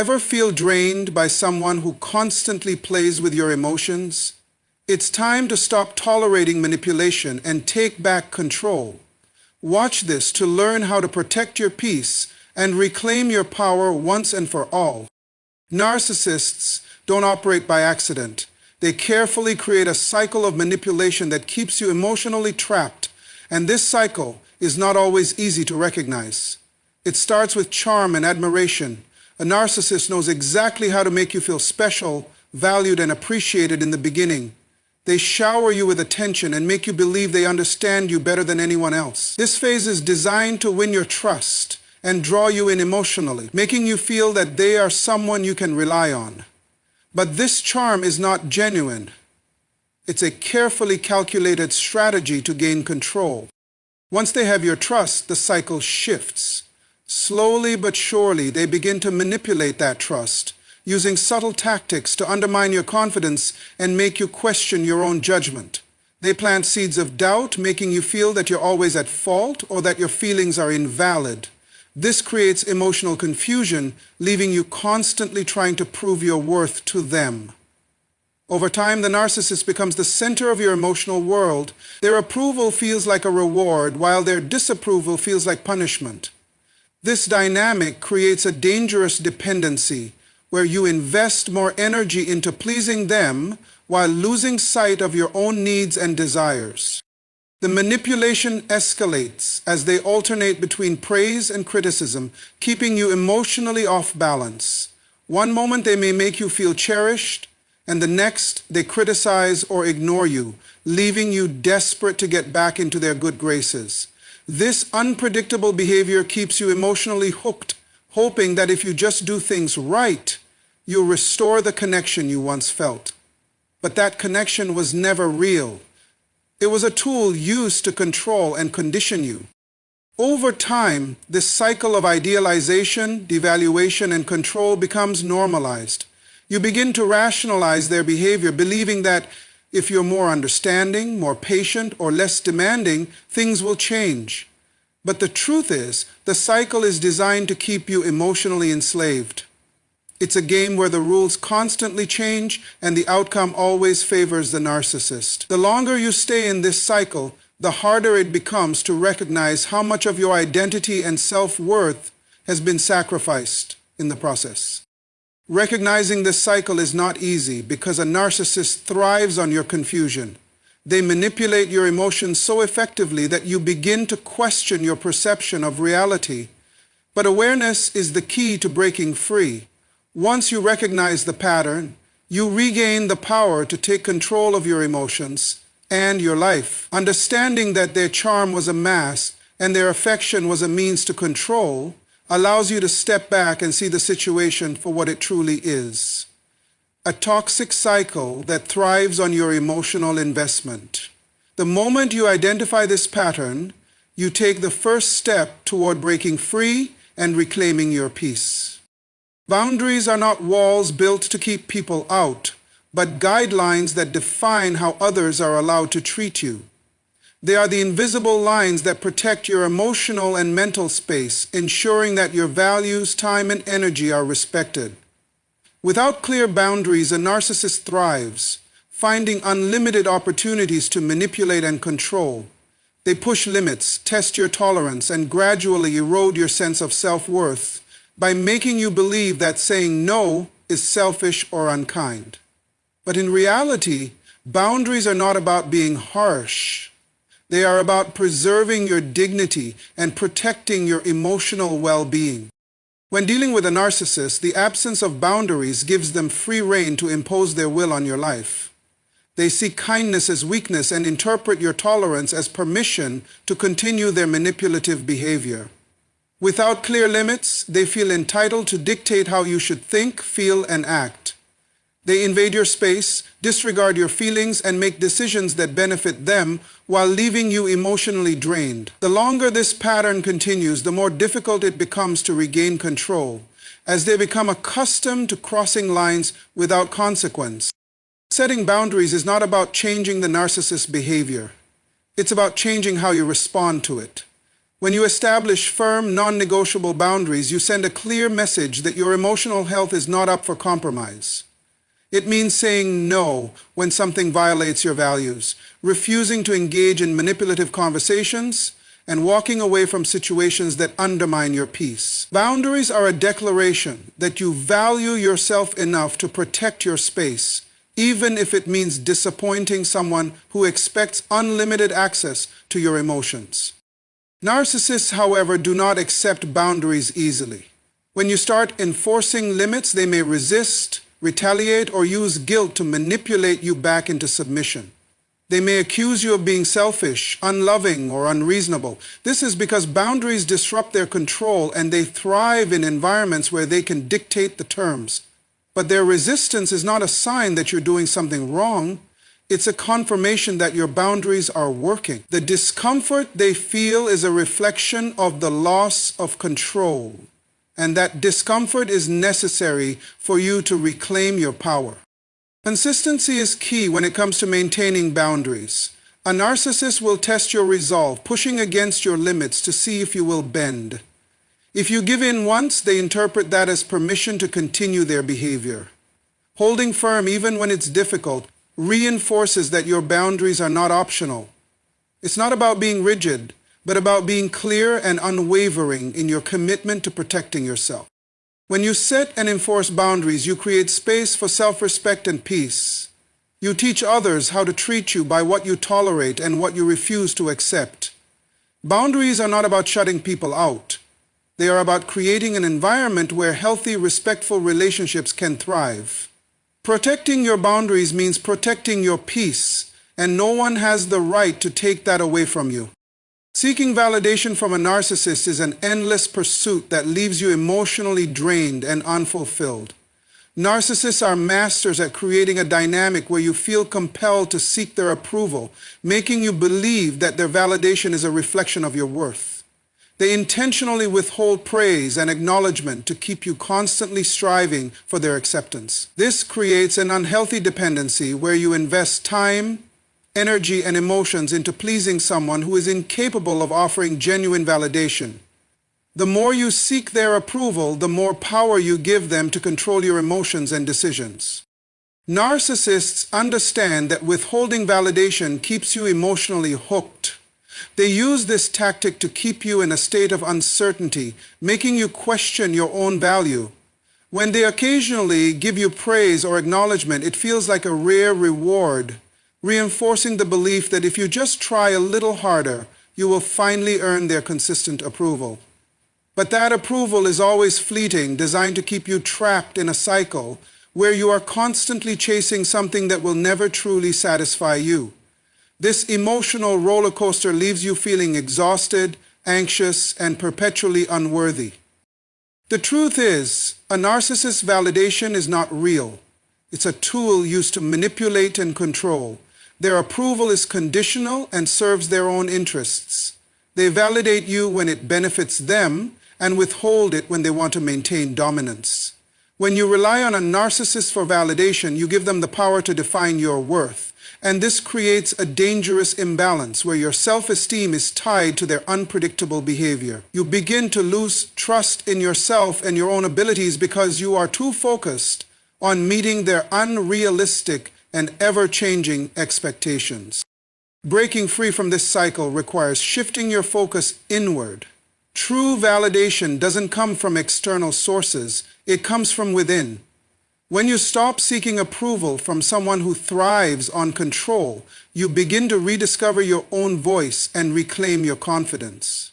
Ever feel drained by someone who constantly plays with your emotions? It's time to stop tolerating manipulation and take back control. Watch this to learn how to protect your peace and reclaim your power once and for all. Narcissists don't operate by accident. They carefully create a cycle of manipulation that keeps you emotionally trapped, and this cycle is not always easy to recognize. It starts with charm and admiration. A narcissist knows exactly how to make you feel special, valued, and appreciated in the beginning. They shower you with attention and make you believe they understand you better than anyone else. This phase is designed to win your trust and draw you in emotionally, making you feel that they are someone you can rely on. But this charm is not genuine. It's a carefully calculated strategy to gain control. Once they have your trust, the cycle shifts. Slowly but surely, they begin to manipulate that trust, using subtle tactics to undermine your confidence and make you question your own judgment. They plant seeds of doubt, making you feel that you're always at fault or that your feelings are invalid. This creates emotional confusion, leaving you constantly trying to prove your worth to them. Over time, the narcissist becomes the center of your emotional world. Their approval feels like a reward, while their disapproval feels like punishment. This dynamic creates a dangerous dependency, where you invest more energy into pleasing them while losing sight of your own needs and desires. The manipulation escalates as they alternate between praise and criticism, keeping you emotionally off balance. One moment they may make you feel cherished, and the next they criticize or ignore you, leaving you desperate to get back into their good graces. This unpredictable behavior keeps you emotionally hooked, hoping that if you just do things right, you'll restore the connection you once felt. But that connection was never real. It was a tool used to control and condition you. Over time, this cycle of idealization, devaluation, and control becomes normalized. You begin to rationalize their behavior, believing that if you're more understanding, more patient, or less demanding, things will change. But the truth is, the cycle is designed to keep you emotionally enslaved. It's a game where the rules constantly change and the outcome always favors the narcissist. The longer you stay in this cycle, the harder it becomes to recognize how much of your identity and self-worth has been sacrificed in the process. Recognizing this cycle is not easy because a narcissist thrives on your confusion. They manipulate your emotions so effectively that you begin to question your perception of reality. But awareness is the key to breaking free. Once you recognize the pattern, you regain the power to take control of your emotions and your life. Understanding that their charm was a mask and their affection was a means to control allows you to step back and see the situation for what it truly is. A toxic cycle that thrives on your emotional investment. The moment you identify this pattern, you take the first step toward breaking free and reclaiming your peace. Boundaries are not walls built to keep people out, but guidelines that define how others are allowed to treat you. They are the invisible lines that protect your emotional and mental space, ensuring that your values, time, and energy are respected. Without clear boundaries, a narcissist thrives, finding unlimited opportunities to manipulate and control. They push limits, test your tolerance, and gradually erode your sense of self-worth by making you believe that saying no is selfish or unkind. But in reality, boundaries are not about being harsh. They are about preserving your dignity and protecting your emotional well-being. When dealing with a narcissist, the absence of boundaries gives them free rein to impose their will on your life. They see kindness as weakness and interpret your tolerance as permission to continue their manipulative behavior. Without clear limits, they feel entitled to dictate how you should think, feel, and act. They invade your space, disregard your feelings, and make decisions that benefit them while leaving you emotionally drained. The longer this pattern continues, the more difficult it becomes to regain control, as they become accustomed to crossing lines without consequence. Setting boundaries is not about changing the narcissist's behavior. It's about changing how you respond to it. When you establish firm, non-negotiable boundaries, you send a clear message that your emotional health is not up for compromise. It means saying no when something violates your values, refusing to engage in manipulative conversations, and walking away from situations that undermine your peace. Boundaries are a declaration that you value yourself enough to protect your space, even if it means disappointing someone who expects unlimited access to your emotions. Narcissists, however, do not accept boundaries easily. When you start enforcing limits, they may resist, retaliate, or use guilt to manipulate you back into submission. They may accuse you of being selfish, unloving, or unreasonable. This is because boundaries disrupt their control and they thrive in environments where they can dictate the terms. But their resistance is not a sign that you're doing something wrong. It's a confirmation that your boundaries are working. The discomfort they feel is a reflection of the loss of control, and that discomfort is necessary for you to reclaim your power. Consistency is key when it comes to maintaining boundaries. A narcissist will test your resolve, pushing against your limits to see if you will bend. If you give in once, they interpret that as permission to continue their behavior. Holding firm even when it's difficult reinforces that your boundaries are not optional. It's not about being rigid, but about being clear and unwavering in your commitment to protecting yourself. When you set and enforce boundaries, you create space for self-respect and peace. You teach others how to treat you by what you tolerate and what you refuse to accept. Boundaries are not about shutting people out. They are about creating an environment where healthy, respectful relationships can thrive. Protecting your boundaries means protecting your peace, and no one has the right to take that away from you. Seeking validation from a narcissist is an endless pursuit that leaves you emotionally drained and unfulfilled. Narcissists are masters at creating a dynamic where you feel compelled to seek their approval, making you believe that their validation is a reflection of your worth. They intentionally withhold praise and acknowledgement to keep you constantly striving for their acceptance. This creates an unhealthy dependency where you invest time, energy, and emotions into pleasing someone who is incapable of offering genuine validation. The more you seek their approval, the more power you give them to control your emotions and decisions. Narcissists understand that withholding validation keeps you emotionally hooked. They use this tactic to keep you in a state of uncertainty, making you question your own value. When they occasionally give you praise or acknowledgement, it feels like a rare reward, reinforcing the belief that if you just try a little harder, you will finally earn their consistent approval. But that approval is always fleeting, designed to keep you trapped in a cycle where you are constantly chasing something that will never truly satisfy you. This emotional roller coaster leaves you feeling exhausted, anxious, and perpetually unworthy. The truth is, a narcissist's validation is not real. It's a tool used to manipulate and control. Their approval is conditional and serves their own interests. They validate you when it benefits them and withhold it when they want to maintain dominance. When you rely on a narcissist for validation, you give them the power to define your worth. And this creates a dangerous imbalance where your self-esteem is tied to their unpredictable behavior. You begin to lose trust in yourself and your own abilities because you are too focused on meeting their unrealistic and ever-changing expectations. Breaking free from this cycle requires shifting your focus inward. True validation doesn't come from external sources, it comes from within. When you stop seeking approval from someone who thrives on control, you begin to rediscover your own voice and reclaim your confidence.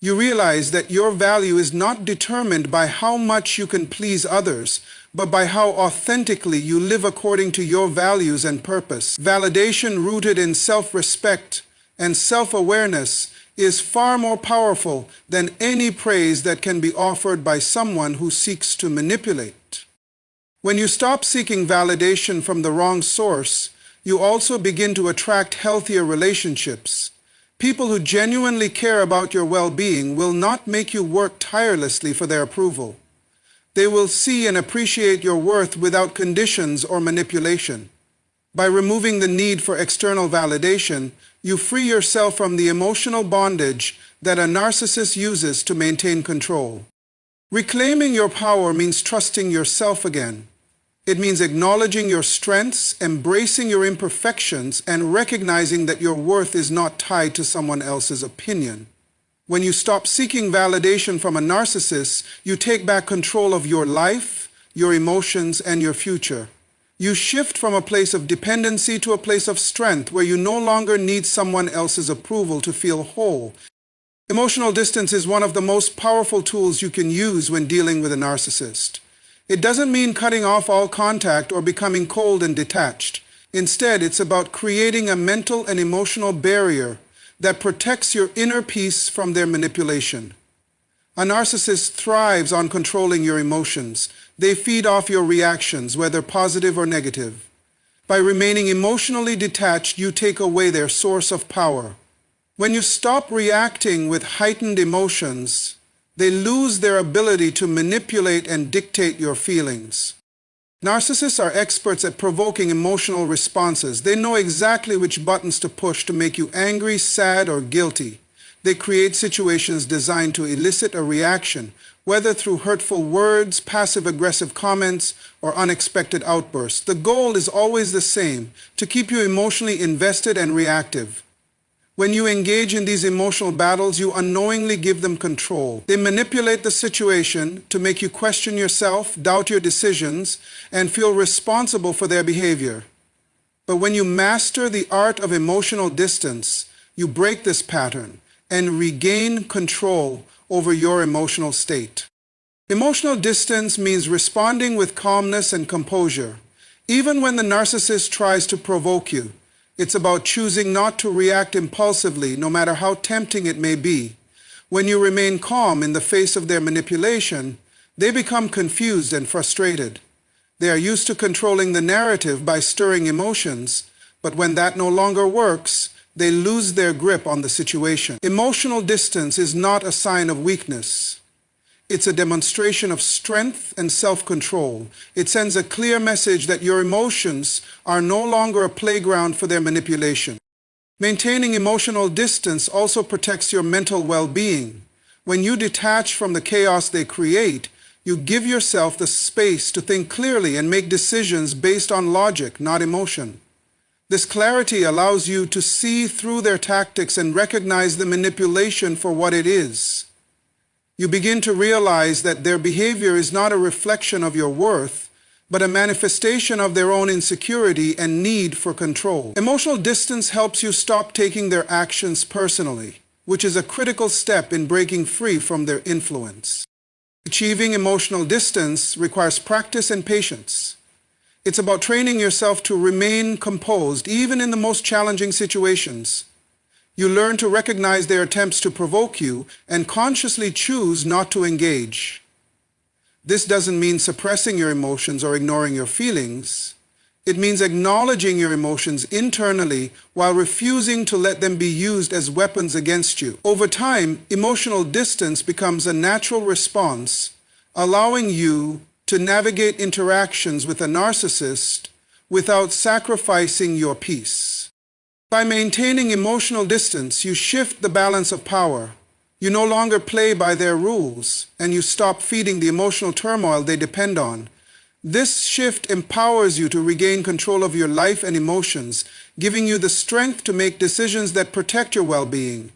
You realize that your value is not determined by how much you can please others, but by how authentically you live according to your values and purpose. Validation rooted in self-respect and self-awareness is far more powerful than any praise that can be offered by someone who seeks to manipulate. When you stop seeking validation from the wrong source, you also begin to attract healthier relationships. People who genuinely care about your well-being will not make you work tirelessly for their approval. They will see and appreciate your worth without conditions or manipulation. By removing the need for external validation, you free yourself from the emotional bondage that a narcissist uses to maintain control. Reclaiming your power means trusting yourself again. It means acknowledging your strengths, embracing your imperfections, and recognizing that your worth is not tied to someone else's opinion. When you stop seeking validation from a narcissist, you take back control of your life, your emotions, and your future. You shift from a place of dependency to a place of strength where you no longer need someone else's approval to feel whole. Emotional distance is one of the most powerful tools you can use when dealing with a narcissist. It doesn't mean cutting off all contact or becoming cold and detached. Instead, it's about creating a mental and emotional barrier that protects your inner peace from their manipulation. A narcissist thrives on controlling your emotions. They feed off your reactions, whether positive or negative. By remaining emotionally detached, you take away their source of power. When you stop reacting with heightened emotions, they lose their ability to manipulate and dictate your feelings. Narcissists are experts at provoking emotional responses. They know exactly which buttons to push to make you angry, sad, or guilty. They create situations designed to elicit a reaction, whether through hurtful words, passive-aggressive comments, or unexpected outbursts. The goal is always the same: to keep you emotionally invested and reactive. When you engage in these emotional battles, you unknowingly give them control. They manipulate the situation to make you question yourself, doubt your decisions, and feel responsible for their behavior. But when you master the art of emotional distance, you break this pattern and regain control over your emotional state. Emotional distance means responding with calmness and composure. Even when the narcissist tries to provoke you, it's about choosing not to react impulsively, no matter how tempting it may be. When you remain calm in the face of their manipulation, they become confused and frustrated. They are used to controlling the narrative by stirring emotions, but when that no longer works, they lose their grip on the situation. Emotional distance is not a sign of weakness. It's a demonstration of strength and self-control. It sends a clear message that your emotions are no longer a playground for their manipulation. Maintaining emotional distance also protects your mental well-being. When you detach from the chaos they create, you give yourself the space to think clearly and make decisions based on logic, not emotion. This clarity allows you to see through their tactics and recognize the manipulation for what it is. You begin to realize that their behavior is not a reflection of your worth, but a manifestation of their own insecurity and need for control. Emotional distance helps you stop taking their actions personally, which is a critical step in breaking free from their influence. Achieving emotional distance requires practice and patience. It's about training yourself to remain composed even in the most challenging situations. You learn to recognize their attempts to provoke you and consciously choose not to engage. This doesn't mean suppressing your emotions or ignoring your feelings. It means acknowledging your emotions internally while refusing to let them be used as weapons against you. Over time, emotional distance becomes a natural response, allowing you to navigate interactions with a narcissist without sacrificing your peace. By maintaining emotional distance, you shift the balance of power. You no longer play by their rules, and you stop feeding the emotional turmoil they depend on. This shift empowers you to regain control of your life and emotions, giving you the strength to make decisions that protect your well-being.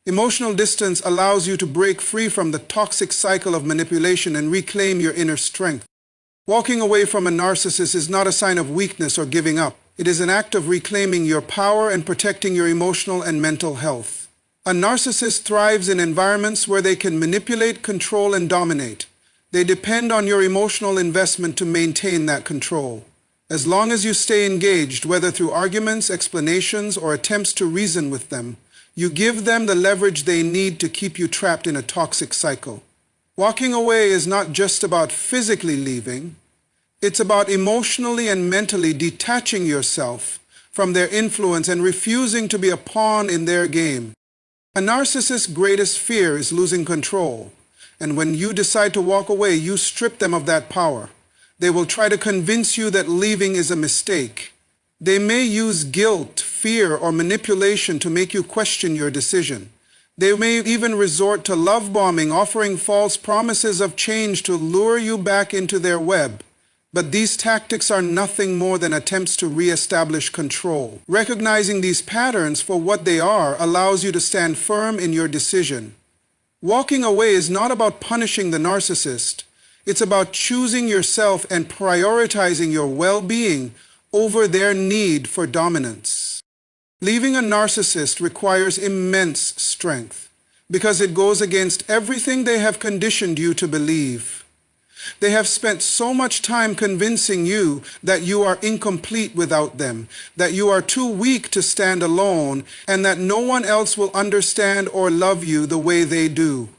Emotional distance allows you to break free from the toxic cycle of manipulation and reclaim your inner strength. Walking away from a narcissist is not a sign of weakness or giving up. It is an act of reclaiming your power and protecting your emotional and mental health. A narcissist thrives in environments where they can manipulate, control, and dominate. They depend on your emotional investment to maintain that control. As long as you stay engaged, whether through arguments, explanations, or attempts to reason with them, you give them the leverage they need to keep you trapped in a toxic cycle. Walking away is not just about physically leaving. It's about emotionally and mentally detaching yourself from their influence and refusing to be a pawn in their game. A narcissist's greatest fear is losing control, and when you decide to walk away, you strip them of that power. They will try to convince you that leaving is a mistake, They may use guilt, fear, or manipulation to make you question your decision. They may even resort to love bombing, offering false promises of change to lure you back into their web. But these tactics are nothing more than attempts to re-establish control. Recognizing these patterns for what they are allows you to stand firm in your decision. Walking away is not about punishing the narcissist. It's about choosing yourself and prioritizing your well-being over their need for dominance. Leaving a narcissist requires immense strength because it goes against everything they have conditioned you to believe. They have spent so much time convincing you that you are incomplete without them, that you are too weak to stand alone, and that no one else will understand or love you the way they do.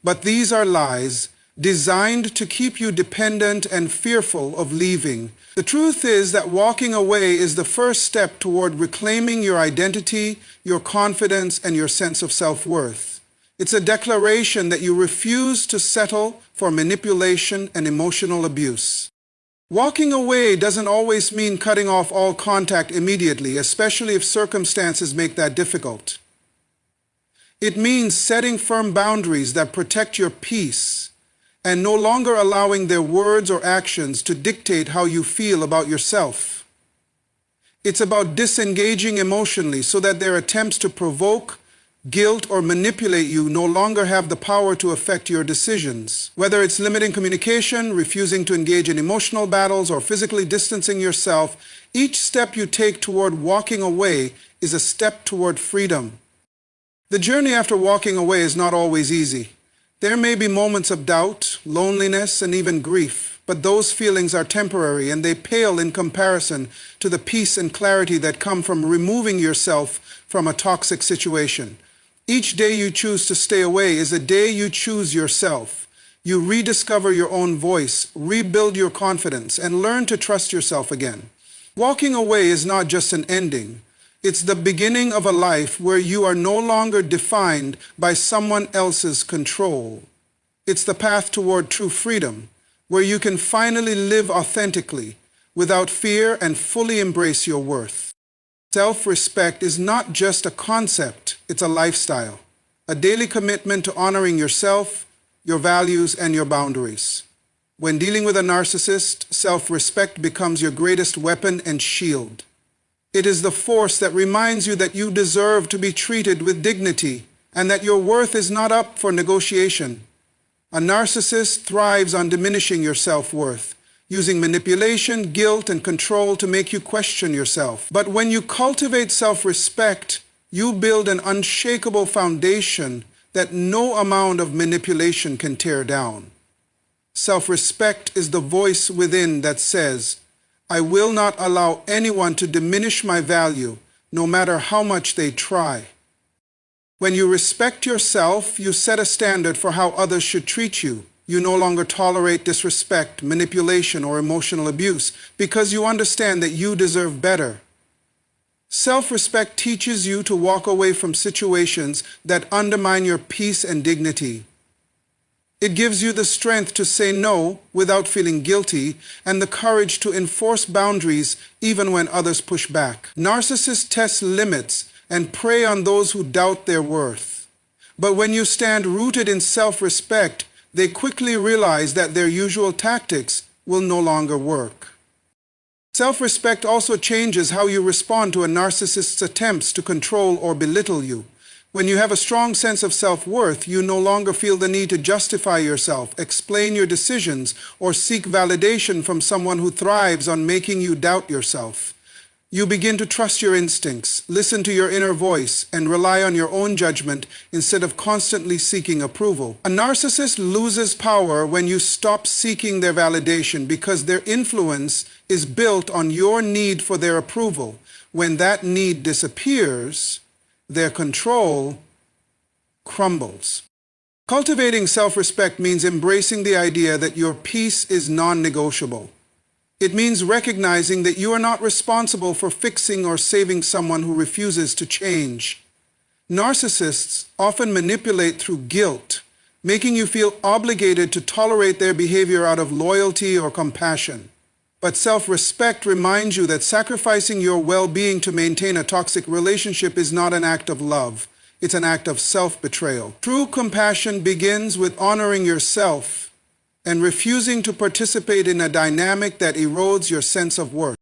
But these are lies designed to keep you dependent and fearful of leaving. The truth is that walking away is the first step toward reclaiming your identity, your confidence, and your sense of self-worth. It's a declaration that you refuse to settle for manipulation and emotional abuse. Walking away doesn't always mean cutting off all contact immediately, especially if circumstances make that difficult. It means setting firm boundaries that protect your peace and no longer allowing their words or actions to dictate how you feel about yourself. It's about disengaging emotionally so that their attempts to provoke, guilt, or manipulate you no longer have the power to affect your decisions. Whether it's limiting communication, refusing to engage in emotional battles, or physically distancing yourself, each step you take toward walking away is a step toward freedom. The journey after walking away is not always easy. There may be moments of doubt, loneliness, and even grief, but those feelings are temporary and they pale in comparison to the peace and clarity that come from removing yourself from a toxic situation. Each day you choose to stay away is a day you choose yourself. You rediscover your own voice, rebuild your confidence, and learn to trust yourself again. Walking away is not just an ending. It's the beginning of a life where you are no longer defined by someone else's control. It's the path toward true freedom, where you can finally live authentically, without fear, and fully embrace your worth. Self-respect is not just a concept, it's a lifestyle, a daily commitment to honoring yourself, your values, and your boundaries. When dealing with a narcissist, self-respect becomes your greatest weapon and shield. It is the force that reminds you that you deserve to be treated with dignity and that your worth is not up for negotiation. A narcissist thrives on diminishing your self-worth, using manipulation, guilt, and control to make you question yourself. But when you cultivate self-respect, you build an unshakable foundation that no amount of manipulation can tear down. Self-respect is the voice within that says, I will not allow anyone to diminish my value, no matter how much they try. When you respect yourself, you set a standard for how others should treat you. You no longer tolerate disrespect, manipulation, or emotional abuse because you understand that you deserve better. Self-respect teaches you to walk away from situations that undermine your peace and dignity. It gives you the strength to say no without feeling guilty and the courage to enforce boundaries even when others push back. Narcissists test limits and prey on those who doubt their worth. But when you stand rooted in self-respect, they quickly realize that their usual tactics will no longer work. Self-respect also changes how you respond to a narcissist's attempts to control or belittle you. When you have a strong sense of self-worth, you no longer feel the need to justify yourself, explain your decisions, or seek validation from someone who thrives on making you doubt yourself. You begin to trust your instincts, listen to your inner voice, and rely on your own judgment instead of constantly seeking approval. A narcissist loses power when you stop seeking their validation because their influence is built on your need for their approval. When that need disappears, their control crumbles. Cultivating self-respect means embracing the idea that your peace is non-negotiable. It means recognizing that you are not responsible for fixing or saving someone who refuses to change. Narcissists often manipulate through guilt, making you feel obligated to tolerate their behavior out of loyalty or compassion. But self-respect reminds you that sacrificing your well-being to maintain a toxic relationship is not an act of love. It's an act of self-betrayal. True compassion begins with honoring yourself and refusing to participate in a dynamic that erodes your sense of worth.